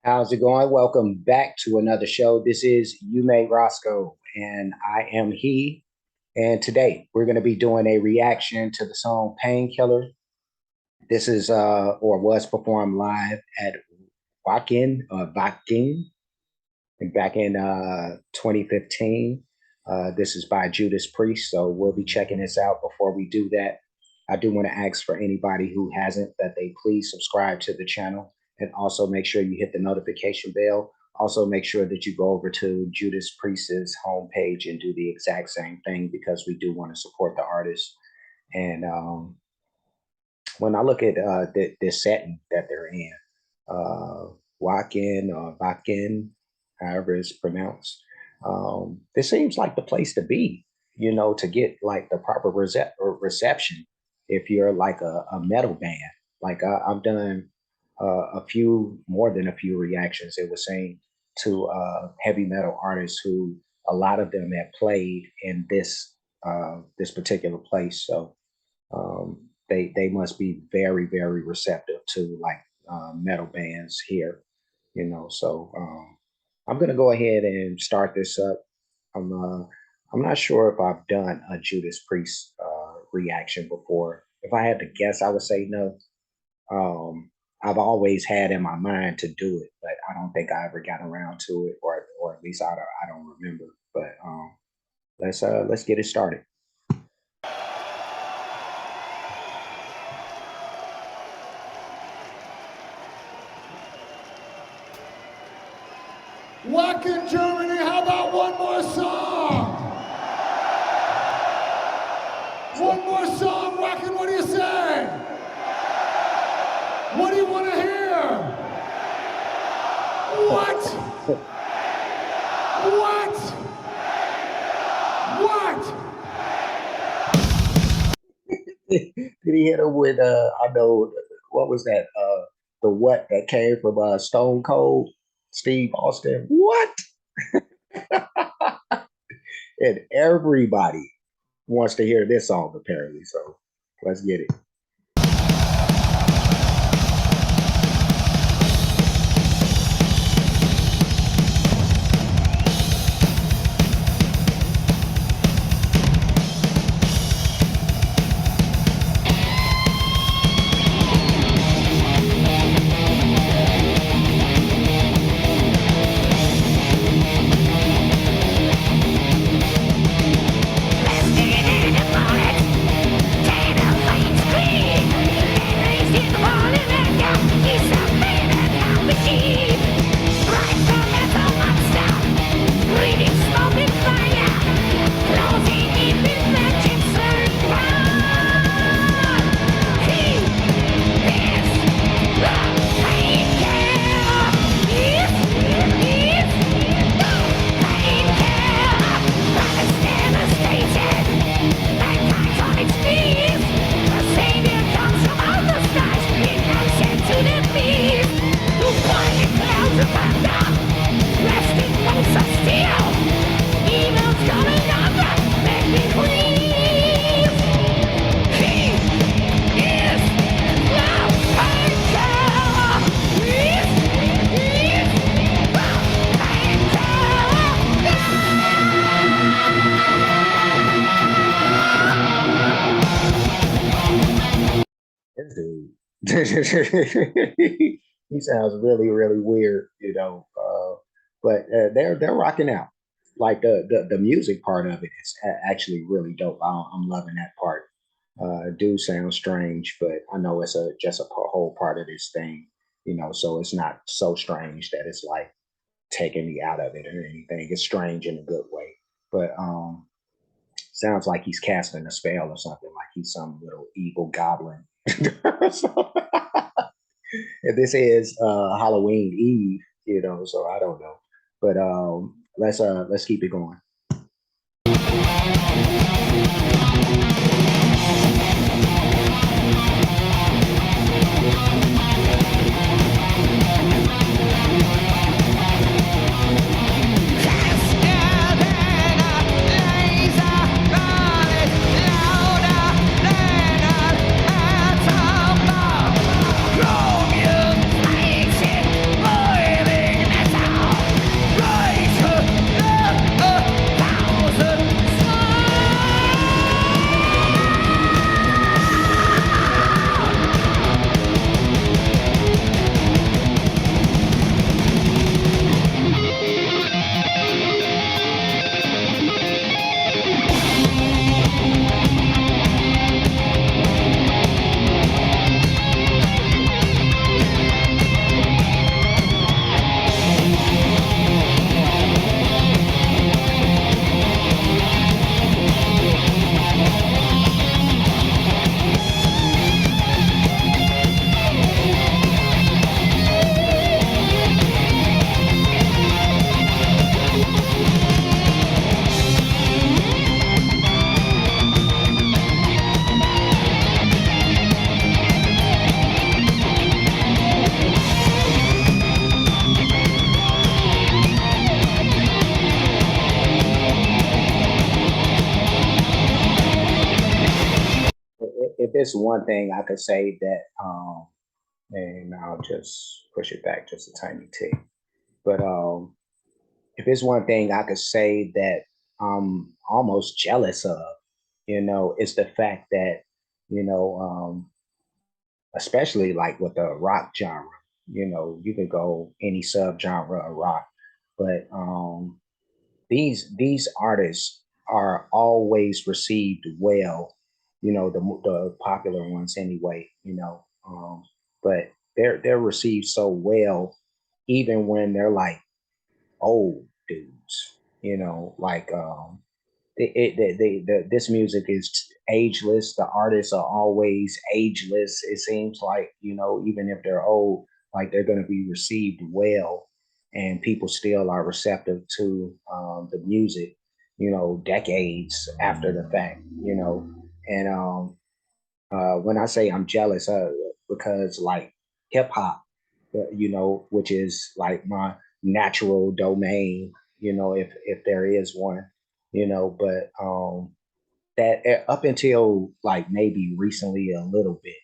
How's it going? Welcome back to another show. This is You May Roscoe, and I am he. And today we're going to be doing a reaction to the song Painkiller. This is or was performed live at Wacken back in 2015. This is by Judas Priest, so we'll be checking this out. Before we do that, I do want to ask for anybody who hasn't that they please subscribe to the channel and also make sure you hit the notification bell. Also, make sure that you go over to Judas Priest's homepage and do the exact same thing because we do want to support the artist. And when I look at this setting that they're in, uh, Wacken, however it's pronounced, this seems like the place to be, to get like the proper reception if you're like a metal band. Like I've done a few, more than a few reactions, it was saying, to heavy metal artists who a lot of them have played in this particular place. So they must be very very receptive to like metal bands here, So I'm gonna go ahead and start this up. I'm not sure if I've done a Judas Priest reaction before. If I had to guess, I would say no. I've always had in my mind to do it, but I don't think I ever got around to it, or at least I don't remember. But let's get it started. Wacken, Germany, how about one more song? One more song, Wacken, what do you say? What do you want to hear? What? What? What? Did he hit him with I know, what was that, the what that came from Stone Cold Steve Austin, what? And everybody wants to hear this song apparently, so let's get it. This dude, he sounds really, really weird, but they're rocking out. Like the music part of it is actually really dope. I'm loving that part. Do sound strange, but I know it's a just a whole part of this thing, So it's not so strange that it's like taking me out of it or anything. It's strange in a good way, but sounds like he's casting a spell or something. Like he's some little evil goblin. So, and this is Halloween Eve, so I don't know. But let's keep it going. Go, you crazy boy. if it's one thing I could say that, and I'll just push it back just a tiny tick. But if it's one thing I could say that I'm almost jealous of, it's the fact that, you know, especially like with the rock genre, you could go any subgenre of rock, but these artists are always received well, the popular ones anyway, but they're received so well even when they're like old dudes, like this music is ageless. The artists are always ageless. It seems like, even if they're old, like they're going to be received well, and people still are receptive to the music, decades after the fact, and when I say I'm jealous, because like hip hop, which is like my natural domain, if there is one, but that up until like maybe recently a little bit,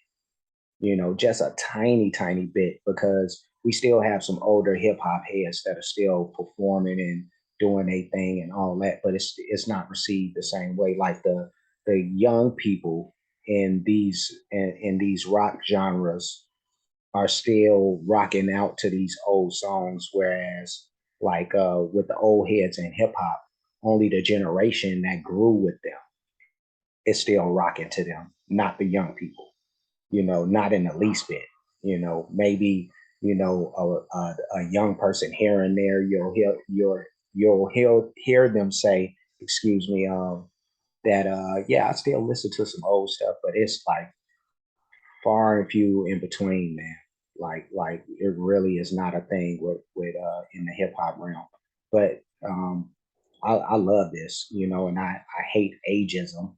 just a tiny, tiny bit, because we still have some older hip hop heads that are still performing and doing a thing and all that, but it's not received the same way. Like the young people in these rock genres are still rocking out to these old songs, whereas like with the old heads in hip hop, only the generation that grew with them is still rocking to them, not the young people, not in the least bit. Maybe, a young person here and there, you'll hear them say, excuse me, that yeah, I still listen to some old stuff, but it's like far and few in between, man. Like it really is not a thing with in the hip hop realm. But I love this, and I hate ageism,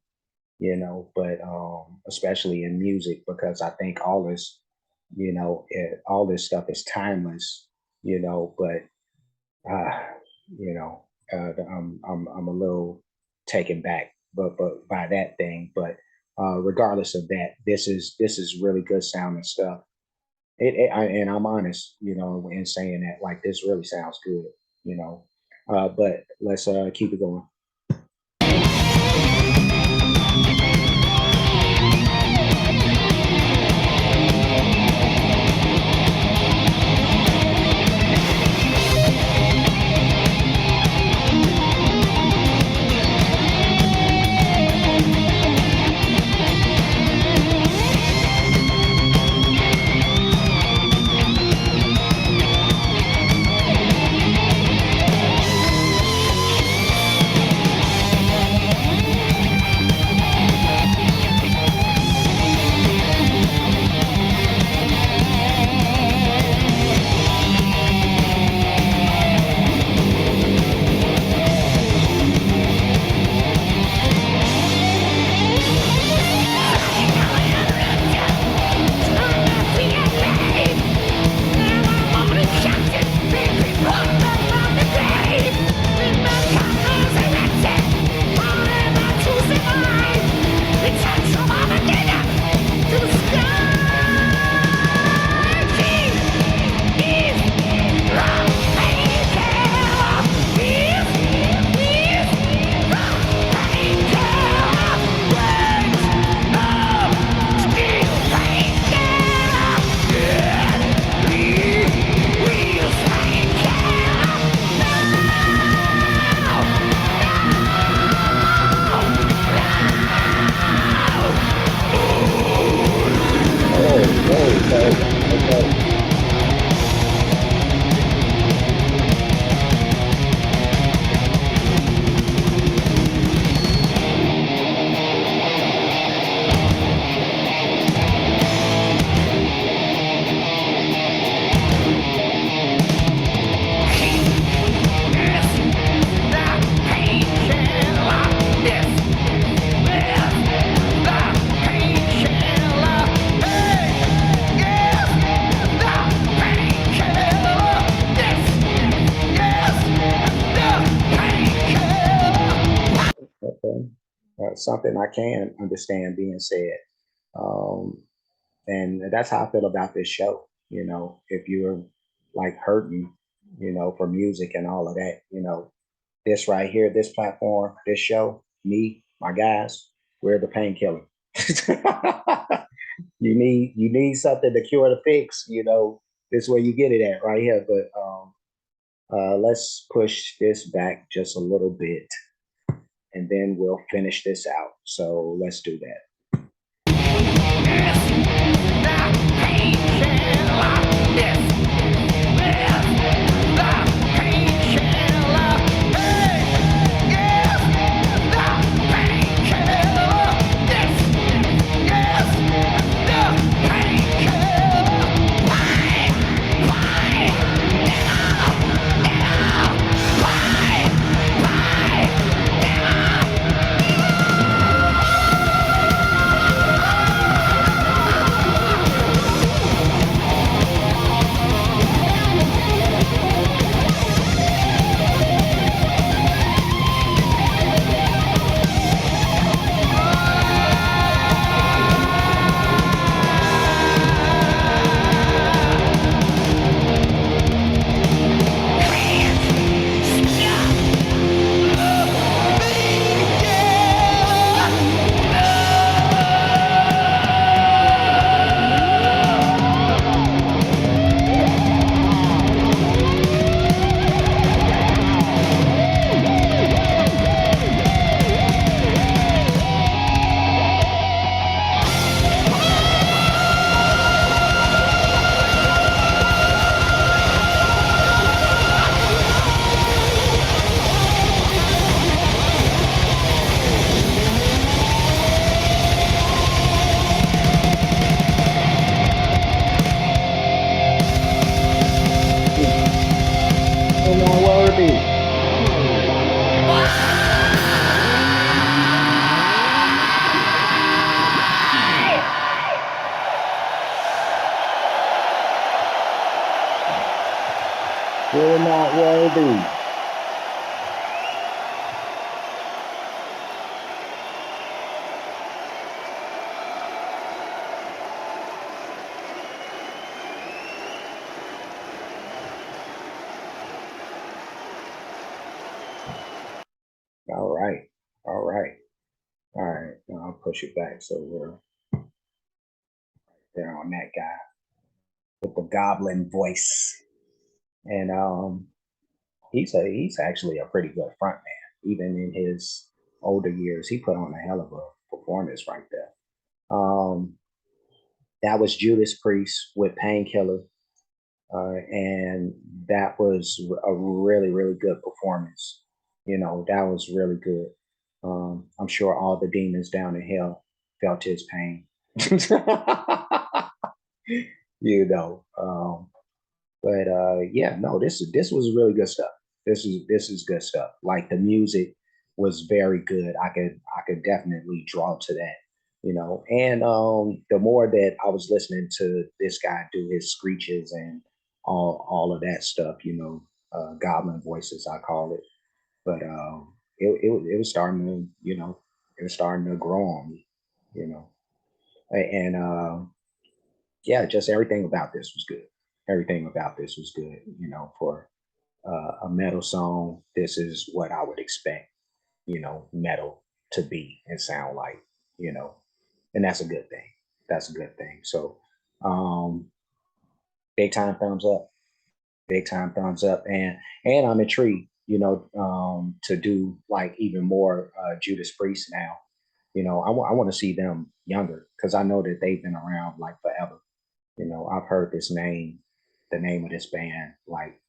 but especially in music, because I think all this stuff is timeless, but uh, you know, I'm a little taken back, but by that thing. But regardless of that, this is really good sounding stuff. And I'm honest, in saying that, like this really sounds good, you know. But let's keep it going. Oh, whoa, okay, okay. Okay. Something I can understand being said. Um, and that's how I feel about this show. If you're like hurting, for music and all of that, this right here, this platform, this show, me, my guys, we're the painkiller. You need something to cure the fix. This is where you get it at right here. But let's push this back just a little bit, and then we'll finish this out. So let's do that. You're not worthy. You're not worthy. All right. All right. All right. Now I'll push it back so we're there on that guy with the goblin voice. And he's actually a pretty good front man. Even in his older years, he put on a hell of a performance right there. That was Judas Priest with Painkiller, and that was a really really good performance. That was really good. I'm sure all the demons down in hell felt his pain. But yeah, no, this was really good stuff. This is good stuff. Like the music was very good. I could definitely draw to that, And the more that I was listening to this guy do his screeches and all of that stuff, goblin voices I call it. But it was starting to, it was starting to grow on me, you know. And yeah, just everything about this was good. Everything about this was good. For a metal song, this is what I would expect, metal to be and sound like, you know, and that's a good thing. That's a good thing. So, um, big time thumbs up, big time thumbs up, and I'm intrigued, to do like even more Judas Priest now. I want to see them younger because I know that they've been around like forever. I've heard this name, the name of this band, like,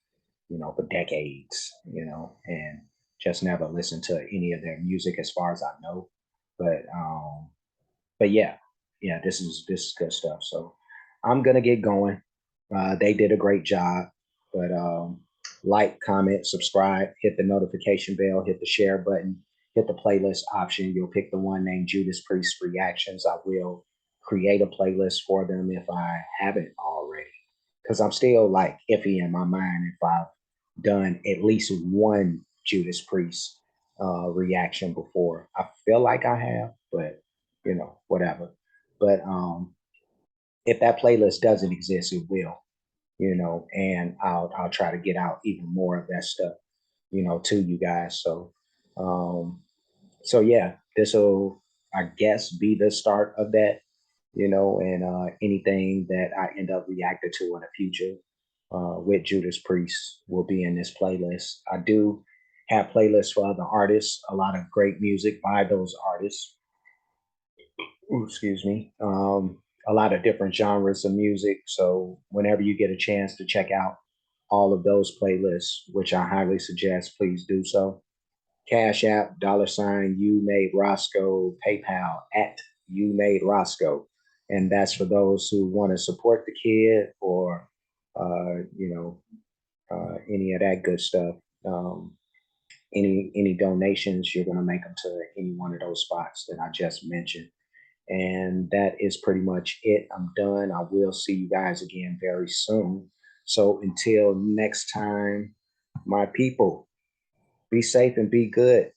for decades, and just never listened to any of their music as far as I know. But yeah, yeah, this is good stuff. So I'm gonna get going. They did a great job, but like, comment, subscribe, hit the notification bell, hit the share button, hit the playlist option. You'll pick the one named Judas Priest Reactions. I will create a playlist for them if I haven't already, because I'm still like iffy in my mind if I've done at least one Judas Priest reaction before. I feel like I have, but whatever. But if that playlist doesn't exist, it will, and I'll try to get out even more of that stuff, to you guys. Um, so yeah, this will, I guess, be the start of that, and anything that I end up reacting to in the future with Judas Priest will be in this playlist. I do have playlists for other artists, a lot of great music by those artists. Ooh, excuse me. A lot of different genres of music. So whenever you get a chance to check out all of those playlists, which I highly suggest, please do so. Cash App, $ you made Roscoe, PayPal at you made Roscoe. And that's for those who want to support the kid or, any of that good stuff. Um, any donations, you're going to make them to any one of those spots that I just mentioned. And that is pretty much it. I'm done. I will see you guys again very soon. So until next time, my people, be safe and be good.